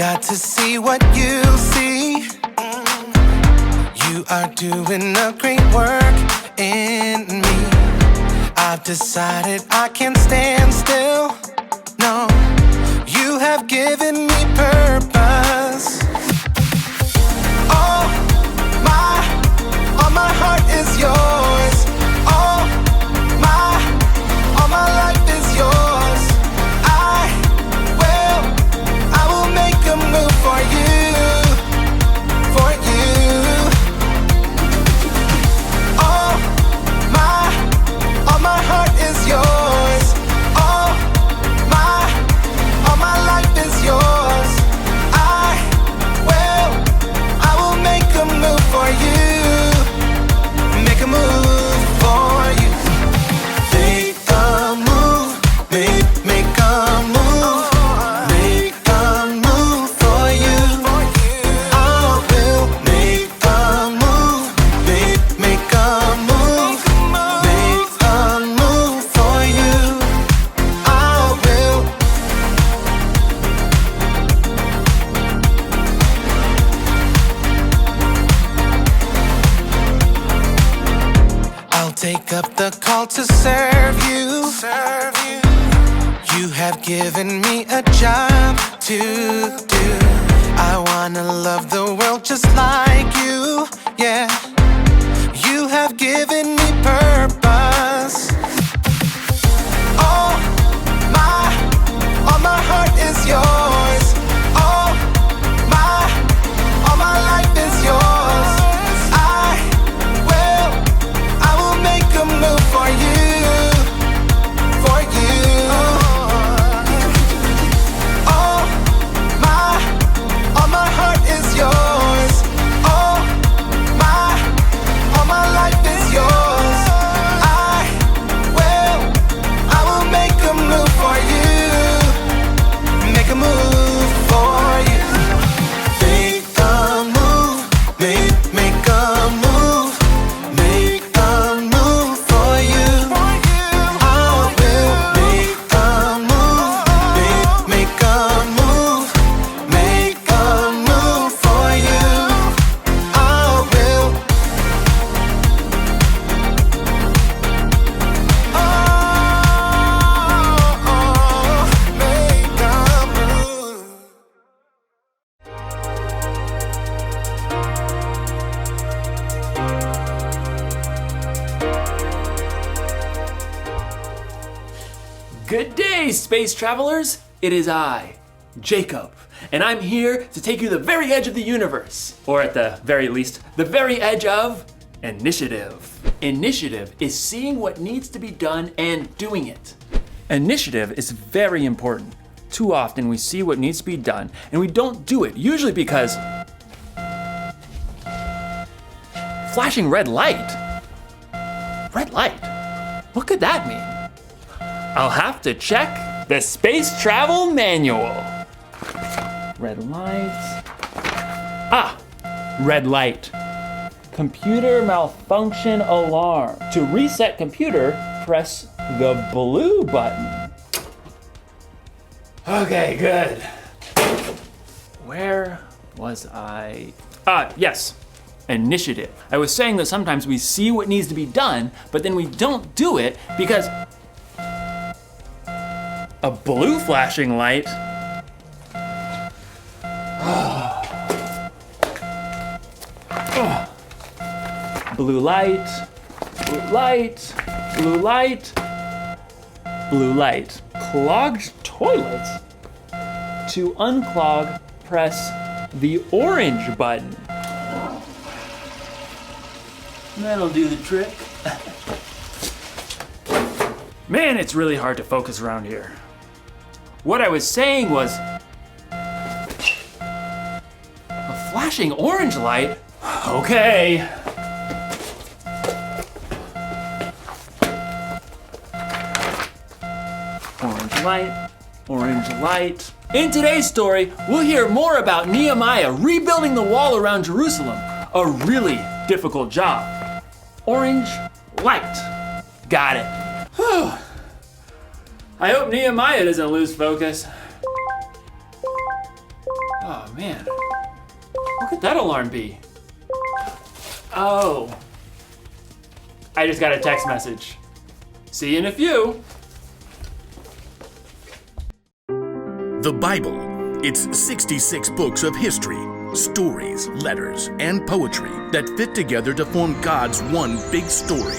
got to see what you see. You are doing a great work in me. I've decided I can't stand still. No, you have given me purpose. All my heart is yours. All my life is yours. I will make a move for you, for you. All my heart is yours. All my life is yours. I will make a move for you. Make a move for you. Make a move, make a move, make a move for you. I will make a move, make a move, make a move for you. I will. I'll take up the call to serve you. You have given me a job to do. I wanna love the world just like you. Yeah, you have given me purpose. All my heart is yours. All my life is yours. I will make a move for you, for you. All my heart is yours. All my life is yours. I will make a move for you. Make a move for you. Make a move, make a move, make a move for you. I will make a move, make a move, make a move for you. I will. Make a move. Good day, space travelers! It is I, Jacob, and I'm here to take you to the very edge of the universe, or at the very least, the very edge of initiative. Initiative is seeing what needs to be done and doing it. Initiative is very important. Too often we see what needs to be done and we don't do it, usually because flashing red light. Red light? What could that mean? I'll have to check the space travel manual. Red light. Ah, red light. Computer malfunction alarm. To reset computer, press the blue button. Okay, good. Where was I? Yes. Initiative. I was saying that sometimes we see what needs to be done, but then we don't do it because a blue flashing light. Blue light, blue light, blue light, blue light. Clogged toilet. To unclog, press the orange button. That'll do the trick. Man, it's really hard to focus around here. What I was saying was, a flashing orange light? Okay. Orange light, orange light. In today's story, we'll hear more about Nehemiah rebuilding the wall around Jerusalem. A really difficult job. Orange light. Got it. Whew. I hope Nehemiah doesn't lose focus. Oh, man. What could that alarm be? Oh. I just got a text message. See you in a few. The Bible. It's 66 books of history, stories, letters, and poetry that fit together to form God's one big story.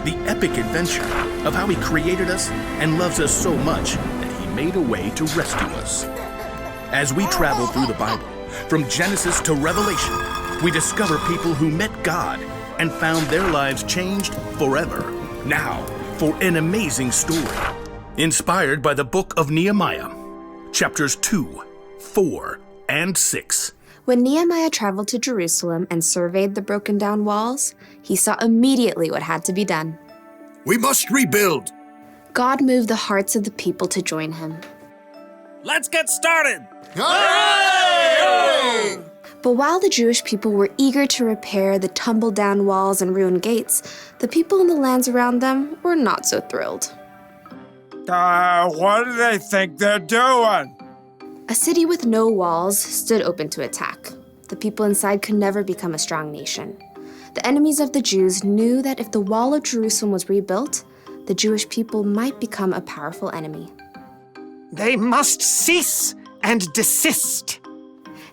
The epic adventure of how He created us and loves us so much that He made a way to rescue us. As we travel through the Bible, from Genesis to Revelation, we discover people who met God and found their lives changed forever. Now, for an amazing story, inspired by the book of Nehemiah, chapters 2, 4, and 6. When Nehemiah traveled to Jerusalem and surveyed the broken down walls, he saw immediately what had to be done. We must rebuild. God moved the hearts of the people to join him. Let's get started! Hooray! But while the Jewish people were eager to repair the tumbled down walls and ruined gates, the people in the lands around them were not so thrilled. What do they think they're doing? A city with no walls stood open to attack. The people inside could never become a strong nation. The enemies of the Jews knew that if the wall of Jerusalem was rebuilt, the Jewish people might become a powerful enemy. They must cease and desist.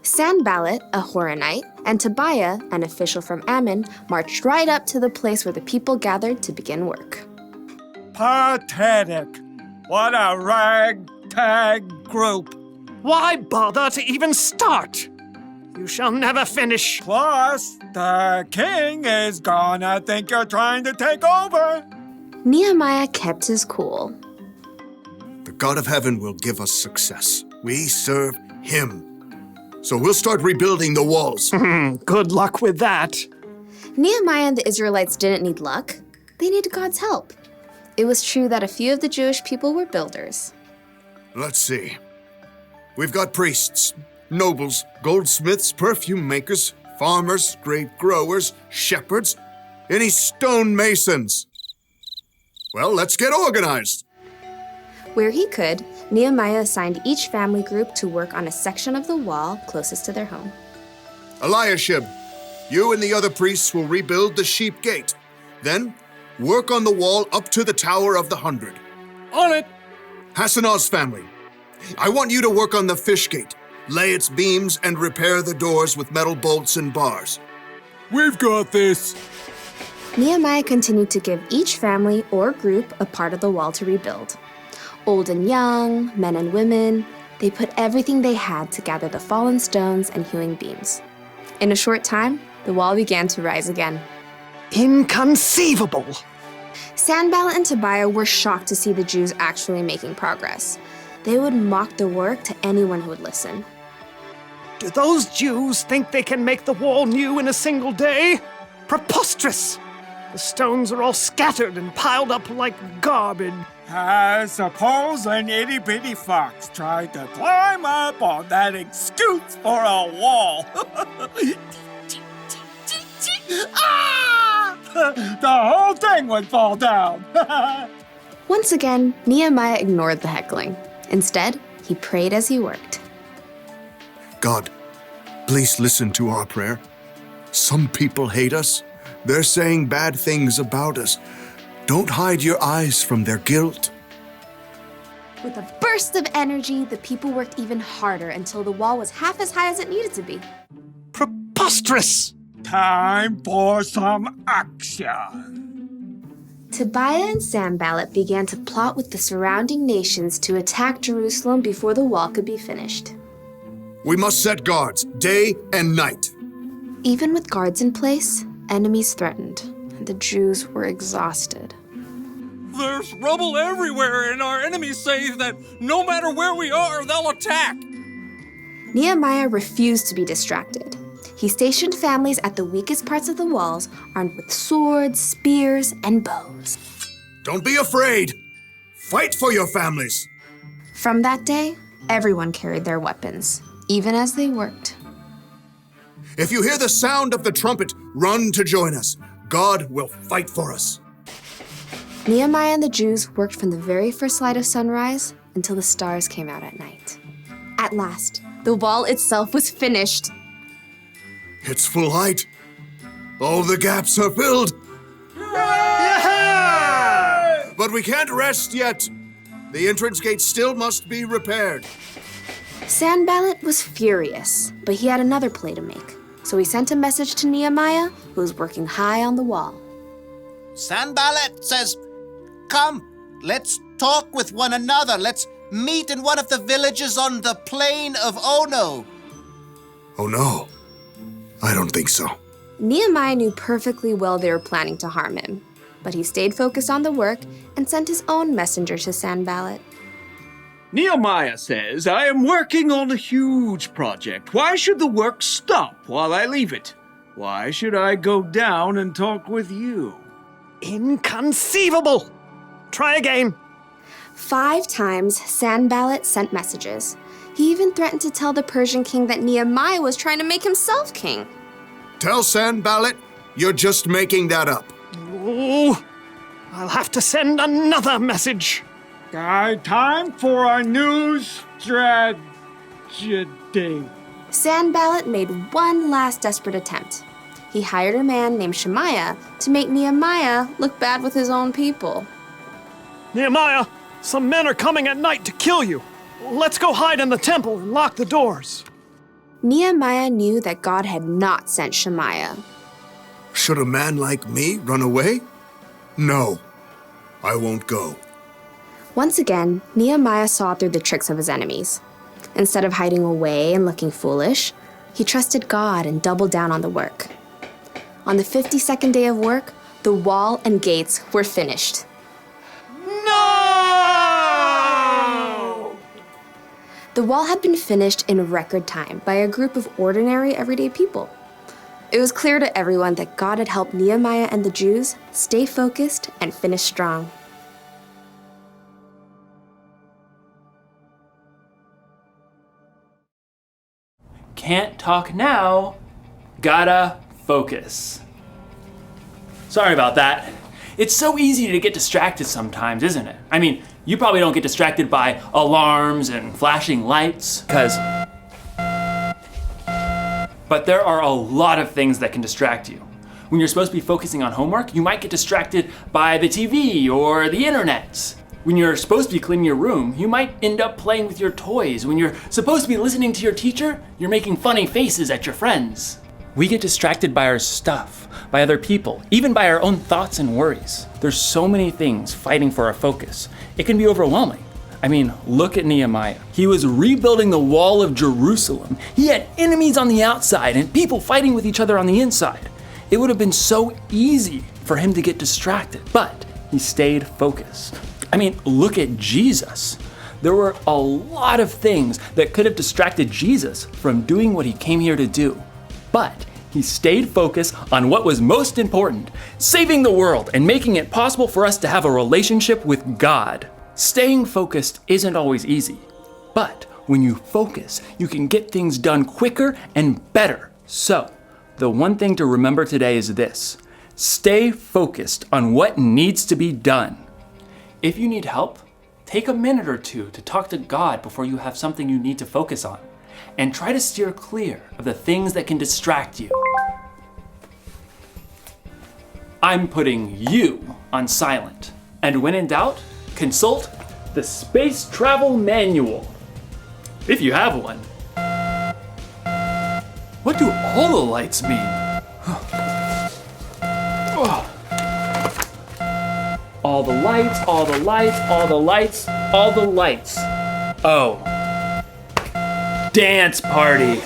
Sanballat, a Horonite, and Tobiah, an official from Ammon, marched right up to the place where the people gathered to begin work. Pathetic. What a ragtag group. Why bother to even start? You shall never finish. Plus, the king is gonna think you're trying to take over. Nehemiah kept his cool. The God of heaven will give us success. We serve Him. So we'll start rebuilding the walls. Good luck with that. Nehemiah and the Israelites didn't need luck. They needed God's help. It was true that a few of the Jewish people were builders. Let's see. We've got priests, nobles, goldsmiths, perfume makers, farmers, grape growers, shepherds, any stonemasons. Well, let's get organized. Where he could, Nehemiah assigned each family group to work on a section of the wall closest to their home. Eliashib, you and the other priests will rebuild the sheep gate. Then, work on the wall up to the Tower of the 100. On it. Hassanah's family, I want you to work on the fish gate, lay its beams, and repair the doors with metal bolts and bars. We've got this. Nehemiah continued to give each family or group a part of the wall to rebuild. Old and young, men and women, they put everything they had to gather the fallen stones and hewing beams. In a short time, the wall began to rise again. Inconceivable. Sanballat and Tobiah were shocked to see the Jews actually making progress. They would mock the work to anyone who would listen. Do those Jews think they can make the wall new in a single day? Preposterous! The stones are all scattered and piled up like garbage. Suppose an itty-bitty fox tried to climb up on that excuse for a wall. Ah! The whole thing would fall down. Once again, Nehemiah ignored the heckling. Instead, he prayed as he worked. God, please listen to our prayer. Some people hate us. They're saying bad things about us. Don't hide your eyes from their guilt. With a burst of energy, the people worked even harder until the wall was half as high as it needed to be. Preposterous! Time for some action. Tobiah and Sanballat began to plot with the surrounding nations to attack Jerusalem before the wall could be finished. We must set guards, day and night. Even with guards in place, enemies threatened, and the Jews were exhausted. There's rubble everywhere, and our enemies say that no matter where we are, they'll attack. Nehemiah refused to be distracted. He stationed families at the weakest parts of the walls, armed with swords, spears, and bows. Don't be afraid. Fight for your families. From that day, everyone carried their weapons, even as they worked. If you hear the sound of the trumpet, run to join us. God will fight for us. Nehemiah and the Jews worked from the very first light of sunrise until the stars came out at night. At last, The wall itself was finished. It's full height. All the gaps are filled. Yeah! But we can't rest yet. The entrance gate still must be repaired. Sanballat was furious, but he had another play to make. So he sent a message to Nehemiah, who was working high on the wall. Sanballat says, "Come, let's talk with one another. Let's meet in one of the villages on the plain of Ono." Oh no, I don't think so. Nehemiah knew perfectly well they were planning to harm him, but he stayed focused on the work and sent his own messenger to Sanballat. Nehemiah says, I am working on a huge project. Why should the work stop while I leave it? Why should I go down and talk with you? Inconceivable! Try again. 5 times, Sanballat sent messages. He even threatened to tell the Persian king that Nehemiah was trying to make himself king. Tell Sanballat you're just making that up. Oh, I'll have to send another message. Time for a new strategy. Sanballat made one last desperate attempt. He hired a man named Shemaiah to make Nehemiah look bad with his own people. Nehemiah, some men are coming at night to kill you. Let's go hide in the temple and lock the doors. Nehemiah knew that God had not sent Shemaiah. Should a man like me run away? No, I won't go. Once again, Nehemiah saw through the tricks of his enemies. Instead of hiding away and looking foolish, he trusted God and doubled down on the work. On the 52nd day of work, the wall and gates were finished. No! The wall had been finished in record time by a group of ordinary, everyday people. It was clear to everyone that God had helped Nehemiah and the Jews stay focused and finish strong. Can't talk now, gotta focus. Sorry about that. It's so easy to get distracted sometimes, isn't it? I mean, you probably don't get distracted by alarms and flashing lights, but there are a lot of things that can distract you. When you're supposed to be focusing on homework, you might get distracted by the TV or the internet. When you're supposed to be cleaning your room, you might end up playing with your toys. When you're supposed to be listening to your teacher, you're making funny faces at your friends. We get distracted by our stuff, by other people, even by our own thoughts and worries. There's so many things fighting for our focus. It can be overwhelming. I mean, look at Nehemiah. He was rebuilding the wall of Jerusalem. He had enemies on the outside and people fighting with each other on the inside. It would have been so easy for him to get distracted, but he stayed focused. I mean, look at Jesus. There were a lot of things that could have distracted Jesus from doing what he came here to do. But he stayed focused on what was most important, saving the world and making it possible for us to have a relationship with God. Staying focused isn't always easy, but when you focus, you can get things done quicker and better. So, the one thing to remember today is this: stay focused on what needs to be done. If you need help, take a minute or two to talk to God before you have something you need to focus on, and try to steer clear of the things that can distract you. I'm putting you on silent, and when in doubt, consult the Space Travel Manual, if you have one. What do all the lights mean? All the lights, all the lights, all the lights, all the lights. Oh. Dance party.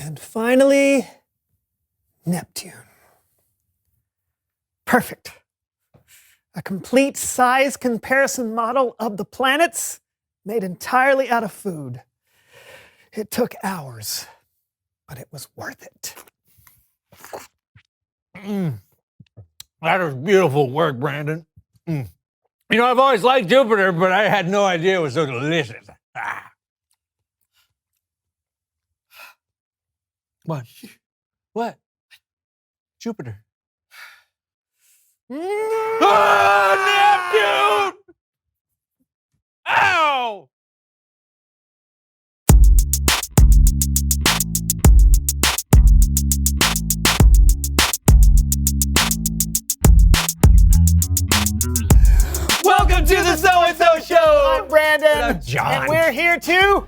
And finally, Neptune. Perfect. A complete size comparison model of the planets made entirely out of food. It took hours, but it was worth it. That was beautiful work, Brandon. You know, I've always liked Jupiter, but I had no idea it was so delicious. What? What? Jupiter. Neptune! Ow! Welcome to the So-and-So Show! I'm Brandon. And I'm John. And we're here to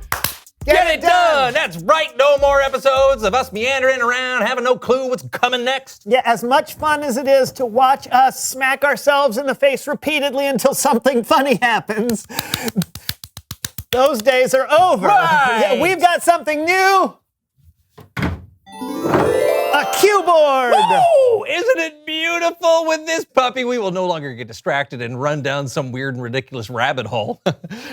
Get it done! That's right, no more episodes of us meandering around, having no clue what's coming next. Yeah, as much fun as it is to watch us smack ourselves in the face repeatedly until something funny happens, those days are over. Right. Yeah, we've got something new. A cue board! Woo! Isn't it beautiful? With this puppy, we will no longer get distracted and run down some weird and ridiculous rabbit hole.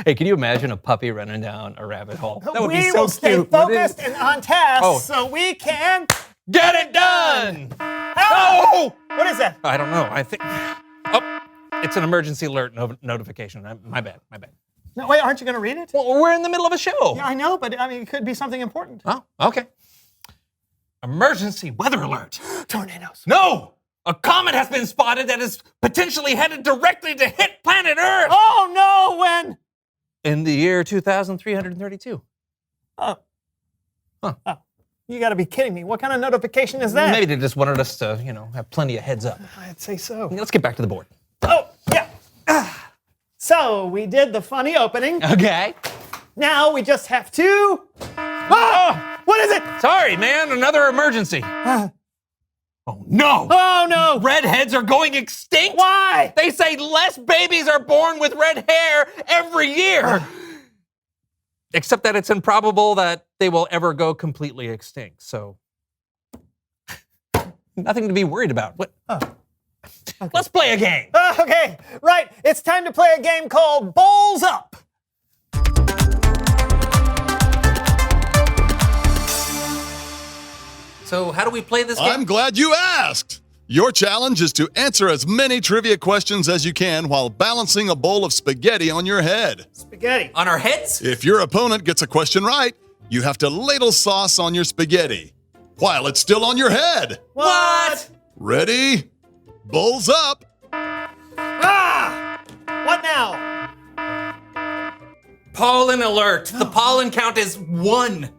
Hey, can you imagine a puppy running down a rabbit hole? That would be so will stay cute. focused and on task Oh. so we can... Get it done! Oh! What is that? I don't know. I think... Oh, it's an emergency alert notification. My bad. No, wait, aren't you going to read it? Well, we're in the middle of a show. Yeah, I know, but I mean, it could be something important. Oh, okay. Emergency weather alert. Tornadoes. No! A comet has been spotted that is potentially headed directly to hit planet Earth! Oh, no, when? In the year 2332. Oh. Huh. Oh. You got to be kidding me. What kind of notification is that? Maybe they just wanted us to, have plenty of heads up. I'd say so. Let's get back to the board. Oh, yeah. So, we did the funny opening. Okay. Now we just have to... Oh! What is it? Sorry, man. Another emergency. Oh, no. Oh, no. Redheads are going extinct? Why? They say less babies are born with red hair every year. Except that it's improbable that they will ever go completely extinct. So, nothing to be worried about. What? Oh. Okay. Let's play a game. Okay, right. It's time to play a game called Bowls Up. So how do we play this game? I'm glad you asked. Your challenge is to answer as many trivia questions as you can while balancing a bowl of spaghetti on your head. Spaghetti. On our heads? If your opponent gets a question right, you have to ladle sauce on your spaghetti while it's still on your head. What? Ready? Bowls up. Ah! What now? Pollen alert. The pollen count is 1.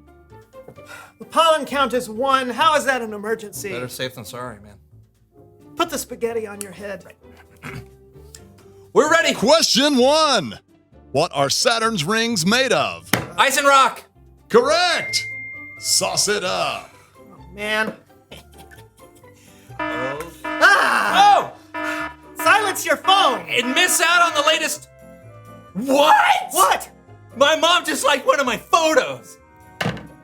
The pollen count is 1. How is that an emergency? Better safe than sorry, man. Put the spaghetti on your head. We're ready. Question 1. What are Saturn's rings made of? Ice and rock. Correct. Sauce it up. Man. Oh! Silence your phone! And miss out on the latest... What? What? My mom just liked one of my photos.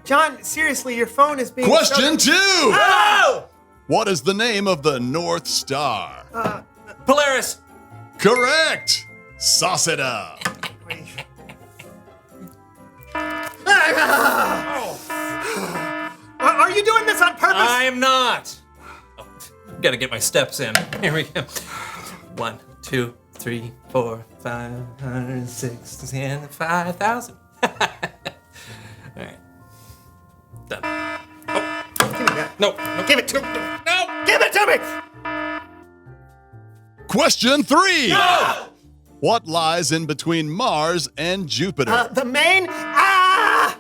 John, seriously, your phone is being... Question 2. Oh! What is the name of the North Star? Polaris. Correct. Sauce it up. Are you doing this on purpose? I am not. Oh, gotta get my steps in. Here we go. 1, 2, 3, 4, 5, 6, 7, 5,000. All right. Done. Oh. Give me that. No. Give it to me. No. Give it to me! Question 3. No! What lies in between Mars and Jupiter? The main... Ah!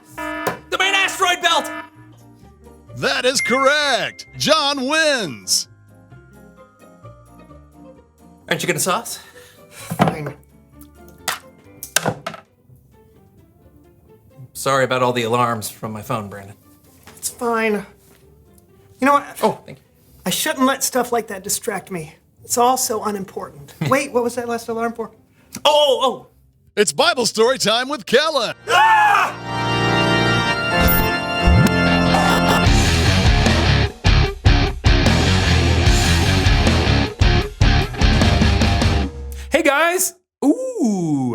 The main asteroid belt. That is correct. John wins. Aren't you gonna sauce? Fine. Sorry about all the alarms from my phone, Brandon. It's fine. You know what? Oh, thank you. I shouldn't let stuff like that distract me. It's all so unimportant. Wait, what was that last alarm for? Oh! It's Bible story time with Kellen. Ah!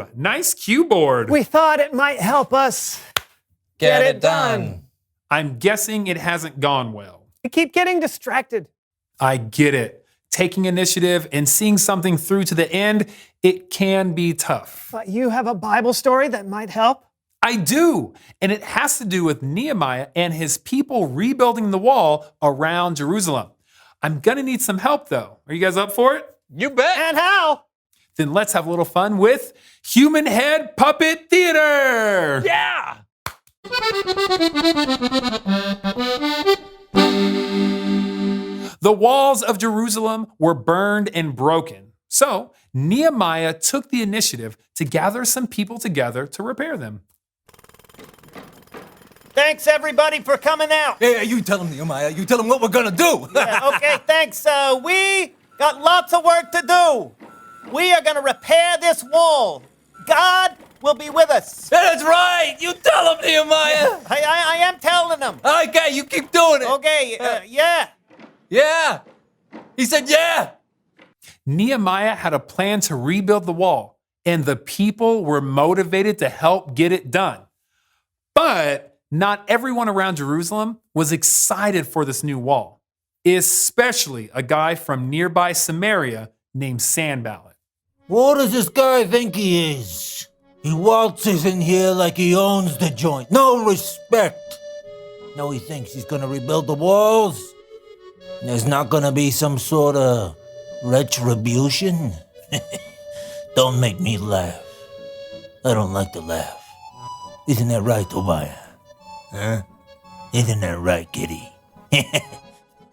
Ooh, nice cue board. We thought it might help us Get it done. I'm guessing it hasn't gone well. We keep getting distracted. I get it. Taking initiative and seeing something through to the end, it can be tough. But you have a Bible story that might help? I do, and it has to do with Nehemiah and his people rebuilding the wall around Jerusalem. I'm gonna need some help though. Are you guys up for it? You bet. And how? Then let's have a little fun with Human Head Puppet Theater! Yeah. The walls of Jerusalem were burned and broken. So Nehemiah took the initiative to gather some people together to repair them. Thanks, everybody, for coming out. Hey, you tell him, Nehemiah. You tell him what we're gonna do. Yeah, okay, thanks. We got lots of work to do. We are going to repair this wall. God will be with us. That's right. You tell him, Nehemiah. I am telling them. Okay, you keep doing it. Okay, yeah. Yeah. He said, yeah. Nehemiah had a plan to rebuild the wall, and the people were motivated to help get it done. But not everyone around Jerusalem was excited for this new wall, especially a guy from nearby Samaria named Sanballat. What does this guy think he is? He waltzes in here like he owns the joint. No respect. No, he thinks he's gonna rebuild the walls. There's not gonna be some sort of retribution. Don't make me laugh. I don't like to laugh. Isn't that right, Tobiah? Huh? Isn't that right, kitty?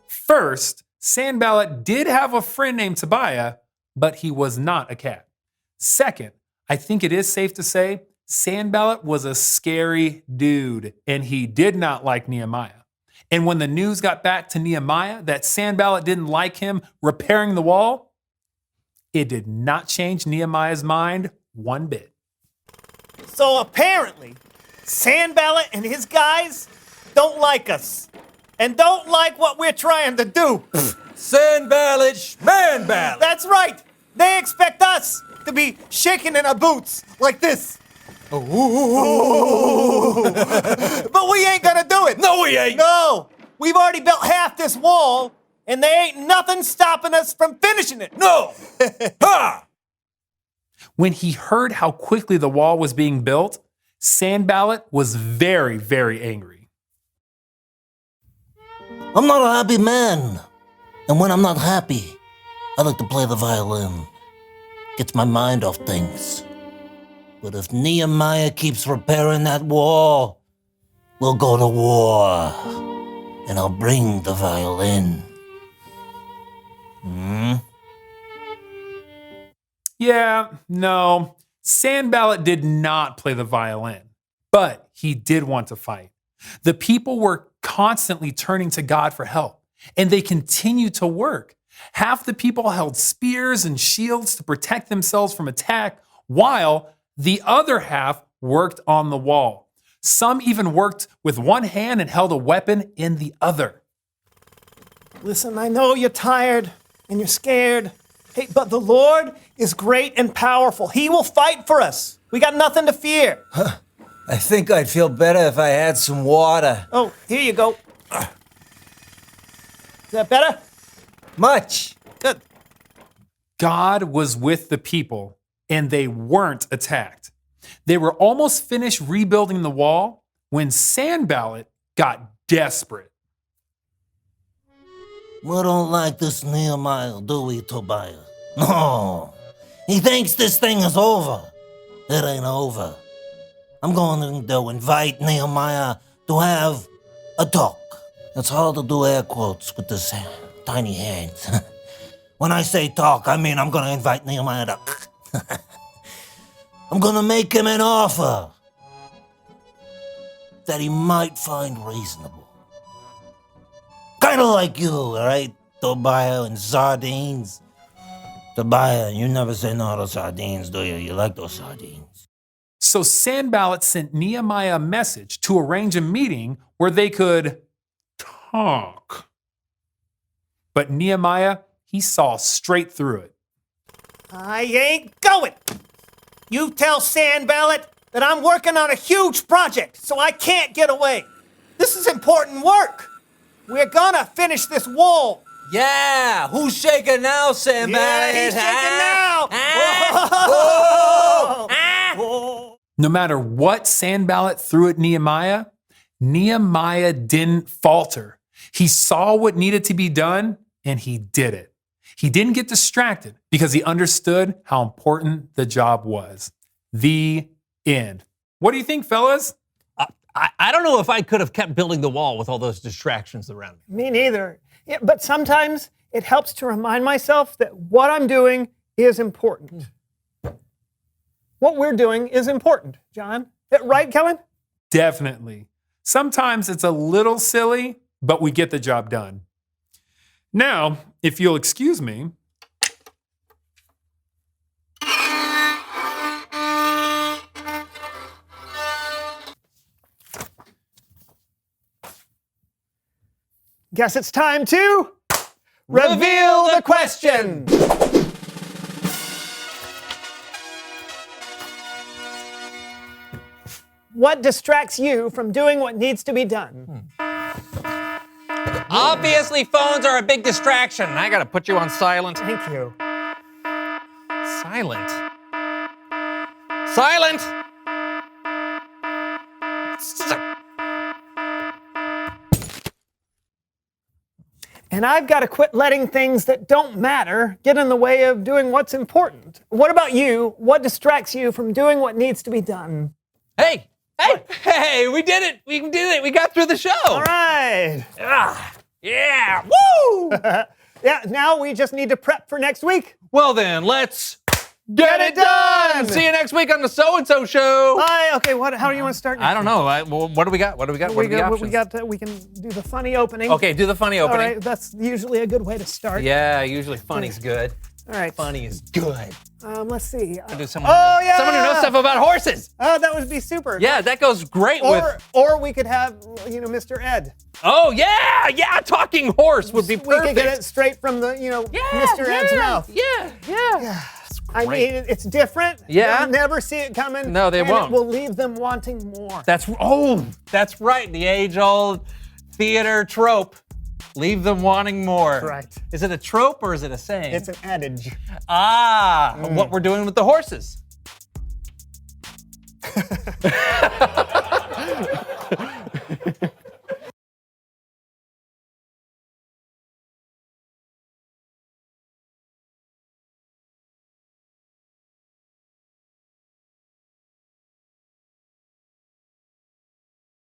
First, Sanballat did have a friend named Tobiah, but he was not a cat. Second, I think it is safe to say Sanballat was a scary dude, and he did not like Nehemiah. And when the news got back to Nehemiah that Sanballat didn't like him repairing the wall, it did not change Nehemiah's mind one bit. So apparently, Sanballat and his guys don't like us and don't like what we're trying to do. Sanballat, Schmanballat. That's right. They expect us to be shaking in our boots like this. But we ain't gonna do it. No, we ain't. No. We've already built half this wall, and there ain't nothing stopping us from finishing it. No. Ha! When he heard how quickly the wall was being built, Sanballat was very, very angry. I'm not a happy man. And when I'm not happy, I like to play the violin. Gets my mind off things. But if Nehemiah keeps repairing that wall, we'll go to war. And I'll bring the violin. Yeah, no, Sanballat did not play the violin, but he did want to fight. The people were constantly turning to God for help, and they continued to work. Half the people held spears and shields to protect themselves from attack, while the other half worked on the wall. Some even worked with one hand and held a weapon in the other. Listen, I know you're tired and you're scared. Hey, but the Lord is great and powerful. He will fight for us. We got nothing to fear. I think I'd feel better if I had some water. Oh, here you go. Is that better? Much. Good. God was with the people, and they weren't attacked. They were almost finished rebuilding the wall when Sanballat got desperate. We don't like this Nehemiah, do we, Tobiah? No. He thinks this thing is over. It ain't over. I'm going to invite Nehemiah to have a talk. It's hard to do air quotes with this tiny hands. When I say talk, I mean I'm going to invite Nehemiah to... I'm going to make him an offer that he might find reasonable. Kind of like you, all right? Tobiah and sardines. Tobiah, you never say no to sardines, do you? You like those sardines. So Sanballat sent Nehemiah a message to arrange a meeting where they could talk. But Nehemiah, he saw straight through it. I ain't going. You tell Sanballat that I'm working on a huge project, so I can't get away. This is important work. We're gonna finish this wall. Yeah, who's shaking now, Sanballat? Yeah, he's shaking now. Whoa. No matter what Sanballat threw at Nehemiah, Nehemiah didn't falter. He saw what needed to be done, and he did it. He didn't get distracted because he understood how important the job was. The end. What do you think, fellas? I don't know if I could have kept building the wall with all those distractions around me. Me neither. Yeah, but sometimes it helps to remind myself that what I'm doing is important. What we're doing is important, John. Right, Kellen? Definitely. Sometimes it's a little silly, but we get the job done. Now, if you'll excuse me. Guess it's time to reveal the question. What distracts you from doing what needs to be done? Obviously, phones are a big distraction. I gotta put you on silent. Thank you. Silent. Silent! And I've got to quit letting things that don't matter get in the way of doing what's important. What about you? What distracts you from doing what needs to be done? Hey, we did it. We did it. We got through the show. All right. Yeah, woo! Yeah, now we just need to prep for next week. Well then, let's get it done. See you next week on the So-and-So Show. Bye. Okay, how do you want to start next I don't know. What do we got? What are the options? We can do the funny opening. Okay, do the funny opening. All right, that's usually a good way to start. Yeah, usually funny's good. All right. Funny is good. Let's see. Do someone who knows stuff about horses. Oh, that would be super. Yeah, that goes great with. Or we could have, Mr. Ed. Oh yeah, talking horse would be perfect. We could get it straight from the, Mr. Ed's mouth. Yeah. I mean, it's different. Yeah. They'll never see it coming. No, they won't. It will leave them wanting more. That's right. The age-old theater trope. Leave them wanting more. Right. Is it a trope or is it a saying? It's an adage. What we're doing with the horses.